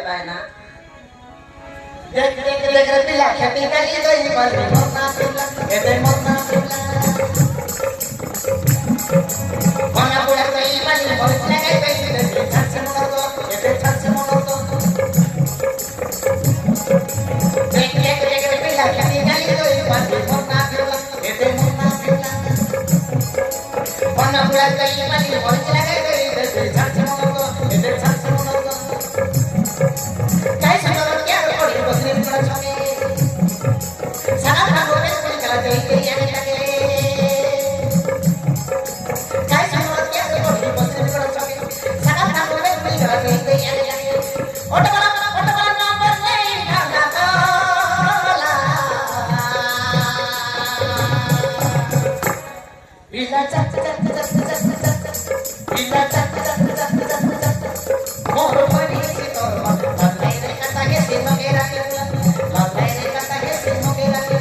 है ना देख देख देख रे पिला खेती गली गई पर मरना पिला एते मरना पिला मना बुला गई बली बहुत लगे गई एते छत से मोड़ दो एते छत से मोड़ दो देख देख देख रे पिला खेती गली गई पर मरना पिला एते मरना पिला मना बुला गई बली बहुत लगे गई एते छत से मोड़ दो एते छत से मोड़ दो कैसे करो क्या कोई बसने पड़ा छके सारा भागो में कोई चला गई के आने लगे कैसे करो क्या कोई बसने पड़ा छके सारा भागो में कोई चला गई के आने लगे ओट बड़ा नाम पर नहीं ढाला काला बिला चट चट चट चट चट बिला चट चट चट चट चट मोर परी से तोर मत मेरे कथा के से मगेरा के मेरे कथा के से मगेरा के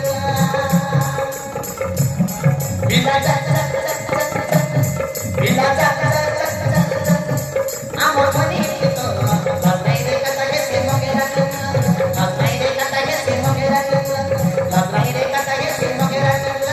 बिला चट चट चट चट चट बिला चट चट चट चट मोर परी से तोर मत मेरे कथा के से मगेरा के मेरे कथा के से मगेरा के मेरे कथा के से मगेरा के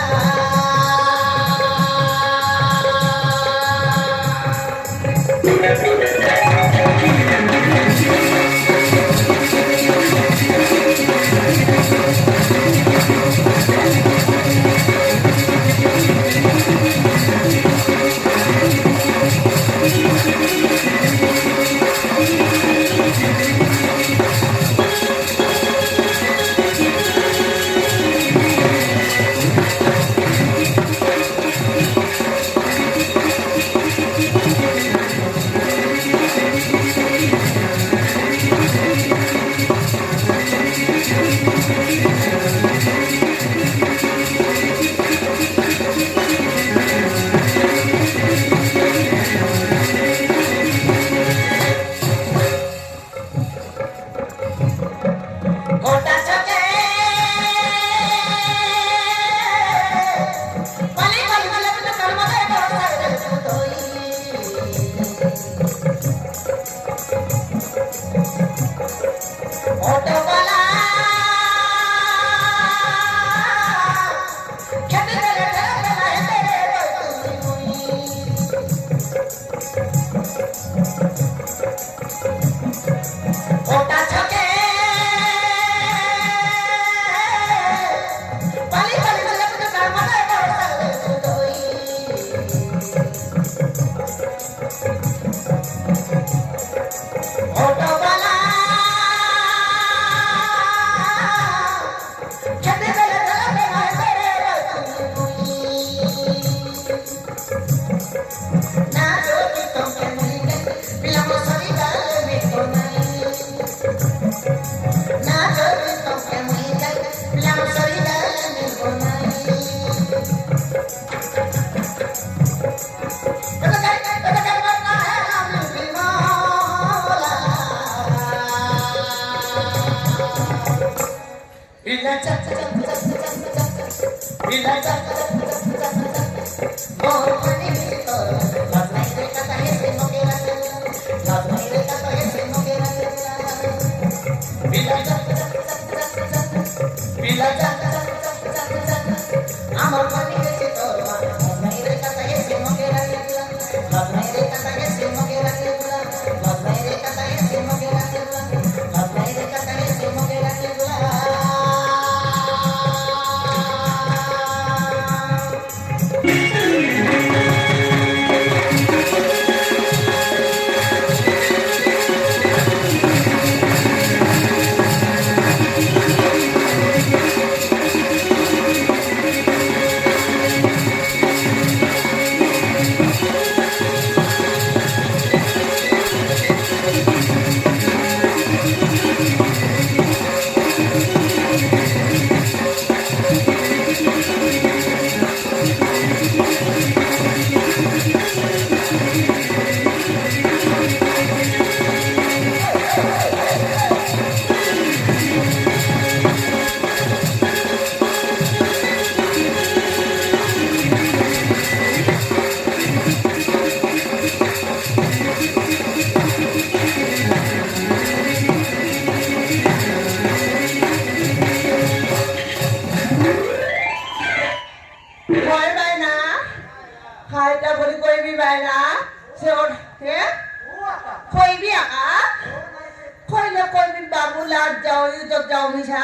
গাও মিছা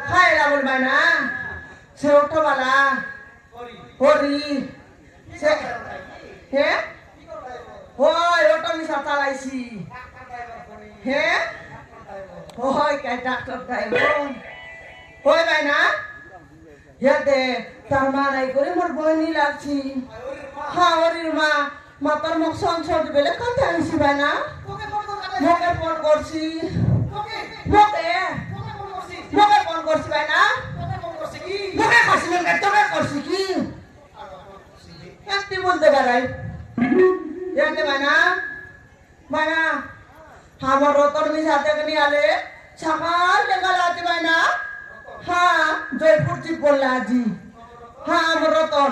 খাইলা বলবাই না সে অটোওয়ালা হরি সে হে ওই অটো মিছা চালাইছি হে ওই কে ডাক্তার ড্রাইভার ওই ভাই না হেতে তার মা নাই করে মোর বইনি লাগছি হ্যাঁ হরির মা মা তোর মুখ সংসদ বেলে কথা আইছি ভাই না মোকে ফোন করছি মোকে ফোন করছি ভাই না মোকে করছি না তোকে করছি কি একটি বলতে পারাই হেতে ভাই না আমার রতন মিশা থেকে নিয়ে আলে সকাল লেগাল আছে ভাই না হ্যাঁ জয়পুর জি বললা আজি হ্যাঁ আমার রতন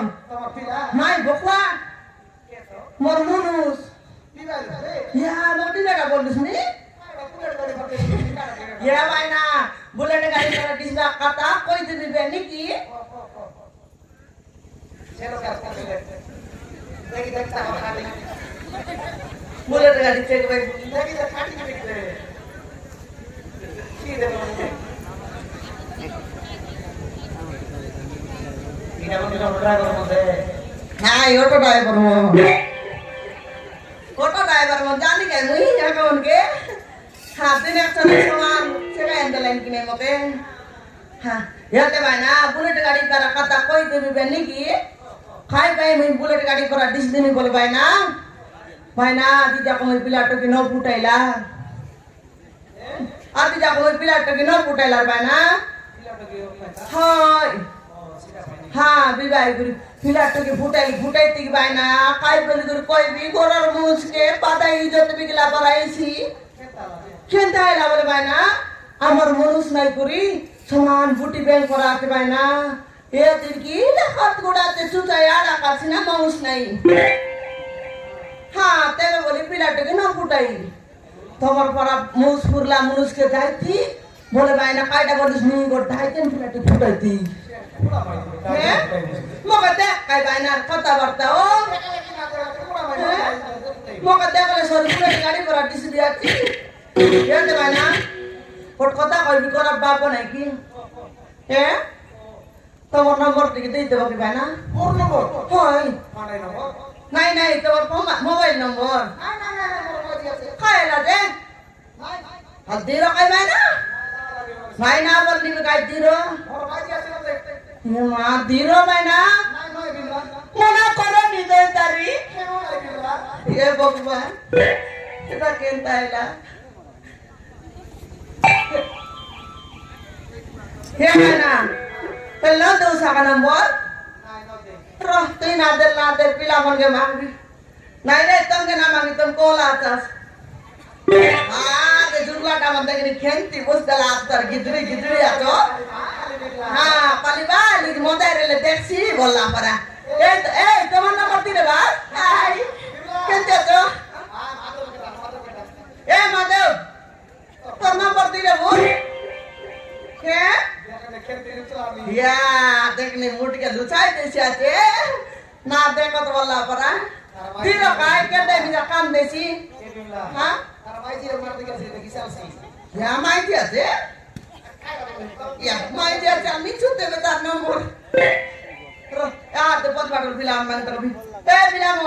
নাই বকুয়া মোর মুনুষ ইয়া মোটি জায়গা বলিস নি ইয়া ভাই না বুলেট গাড়ি করে দিসবা কাটা কই দিবে নাকি বুলেট গাড়ি চেক ভাই দেখি যা কাটি দিতে কি দেব হ্যাঁ অটো ড্রাইভার জানি কেন উনকে হাত দিন একটা সমান সেটা লাইন কিনে মতে হ্যাঁ হেতে ভাই না বুলেট গাড়ি করা কথা কই দিবি নাকি খাই পাই মুই বুলেট গাড়ি করা দিস দিন বলে ভাই না দিদা কই পিলাটকে ন ফুটাইলা আদি যা কই পিলাটকে ন ফুটাইলা ভাই না হয় হ্যাঁ বিবাহ করি পিলাটকে ফুটাইতে ভাই না কাই বলি তোর কইবি গোরার মুছকে পাতাই ইজ্জত বিগলা করাইছি কেনতা এলা বলে ভাই না আমার মনুষ নাই করি সমান ফুটি ব্যাংক করা আছে ভাই না এ দিন কি হাত গোড়াতে চুচাই আর আকাছি না মানুষ নাই হ্যাঁ তেরে বলি পিলাটকে না ফুটাই তোমার পরা মুছ পুরলা মনুষকে যাইতি বলে ভাই না কাইটা বলিস নি গোট ধাইতেন পিলাটকে ফুটাইতি মকে দেখ কাই ভাই না কথাবার্তা ও মকে দেখলে সরি পুরে গাড়ি করা দিছি দিয়াছি হেতে ভাই না ওর কথা কইবি করা বাপ নাই কি হ্যাঁ তোমার নম্বর থেকে দিয়ে দেবো কি ভাই না মোর নম্বর হয় নাই তোমার মোবাইল নম্বর খাইলা দে আর দিরো কাই ভাই না বললি গাই দিরো মা দিরো ভাই না মনে করো নিদে তারি এ ভগবান এটা কেনতা এলা হে ভাই না পেল দেউ সাকা নম্বর রহ তুই না দে পিলা মনকে মাগবি নাই রে তোমকে না মাগি তুমি কোলা আছাস আগে জুরলাটা মধ্যে গিয়ে খেন্তি বুঝদলা আছার গিজড়ি আছো হ্যাঁ পালিবা লিজ মদাই রেলে দেখছি বললাম পারা এই তোমার নম্বর দিলে বাস আই কেনতে আছো এ মাদেও তোর নম্বর দিলে বল কে ইয়া দেখনি মুটকে লুচাই দেছি আছে না দেখো তো বললা পারা দিল কাই কেটে বিজা কাম দেছি হ্যাঁ তার মাইজি মারতে গেছে দেখি সালসি ইয়া মাইজি আছে ইয়া মাইজি আছে আমি ছুতে বে তার নম্বর আর তো পদ বাটল বিলাম মান করবি এ বিলাম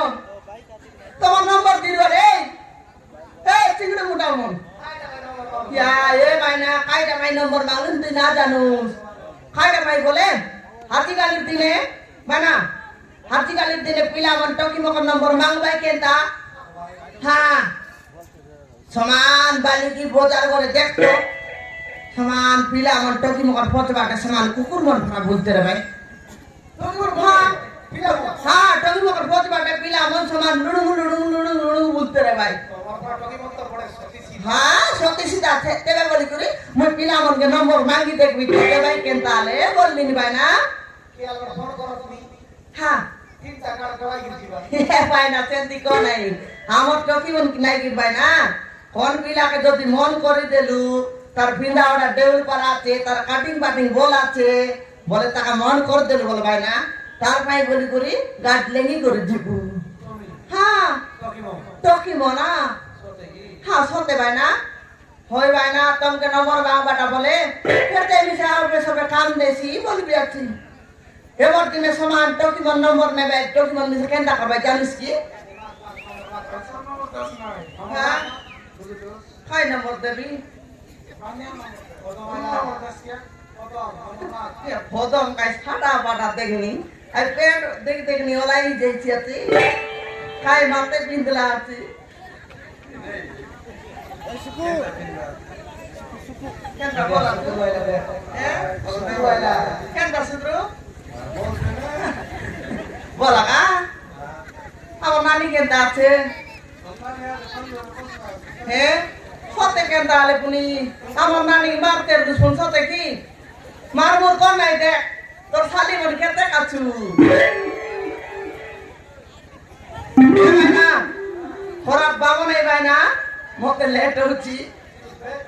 তোমার নম্বর দিল রে এই চিংড়ি মুটা মন ইয়া এ মাইনা কাইটা মাই নম্বর মাগুন তুই না জানুস কাইটা মাই বলে হাতিগালির দিনে বানা হাতিগালির দিনে পিলা মন টকি মকর নম্বর মাংবাই কেনতা হ্যাঁ সমান বালিকি বাজার করে দেখতো সমান পিলা মন টকি মকর পচবাটা সমান কুকুর মন ভরা বলতে রে ভাই হ্যাঁ টকি মকর পচবাটা পিলা মন সমান লুড়ু বলতে রে ভাই হ্যাঁ সত্যি সিধা তেলে বলি করি মই পিলা মনকে নম্বর মাগি দেখবি কে ভাই কেনতা আলে বললি নি ভাই না হ্যাঁ ভাই না সেন্দি কো নাই আমার টকি মন নাই কি ভাই না কোন পিলাকে যদি মন করে দেলু তার ফিন্দা ওটা দেউল পারা আছে তার কাটিং বাটিং বল আছে বলে তাকে মন করে দেলু বলে ভাই না তার পাই বলি করি গাছ লেঙ্গি করে দিব হ্যাঁ টকি মন হ্যাঁ সতে ভাই না होय बायना तुमके नंबर बाटा बोले फिर ते मिसा पे सब काम देसी बोल भी अच्छी एवर दिन समान तो कि मन नंबर में बैठ तो कि मन मिसा केंदा का जानिस की हां काय नंबर देबी फोदम काय फाटा बाटा देखनी आई पेड़ देखनी ओलाई जैसी आती काय माते बिंदला आती Kenda bola tu bola deh, bola. Kenda sudru, bola kah? Apa nani kenda aja? Sote kenda ale puni. Apa nani marter dusun sote ki? Marmur kon naik deh. Tor sali mau dikete kacu. Mana? Korak bangun naik bana? Mau ke letter uci?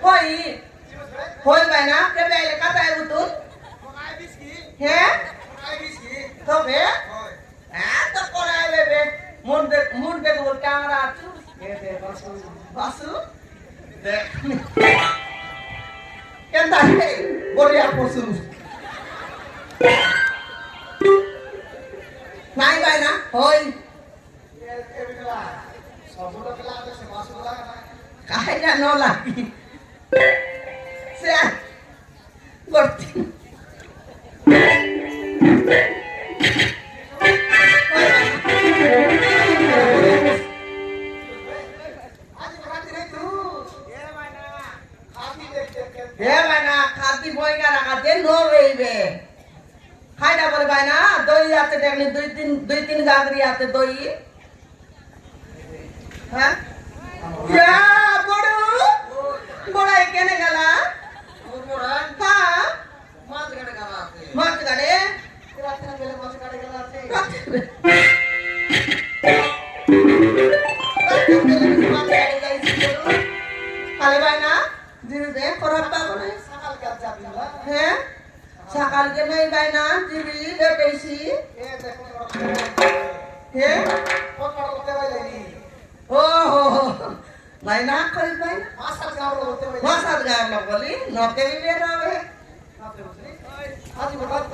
Hoi, hoi bana, kebe ile kata ibu tuh? He? Tuh be? Tak korai bebe, mun be gul kamera tu? Basu? Dek, kan tadi boleh aku suruh? Naik bana, hoi. Kaya nolak. Saya berarti. Ya mana? Khati boy kara kate no bebe. Kaya boleh mana? Doi ate teknik doi tin gagri ate doi. Hah? Ya, bodoh. Bodoh ikan negala. Bodoh. Hah? Mas gade gala. Mas gade. Kira-kira gale mas gade gala ase. Kali bana, jadi deh korak apa nih? Sakal kerja bila. He? Sakal kena bana, jadi deh pesi. He? Kau kalau tewai lagi. Oh, lain apa ini bayi? Masat gam lo beli, note ini berapa? Aji berapa?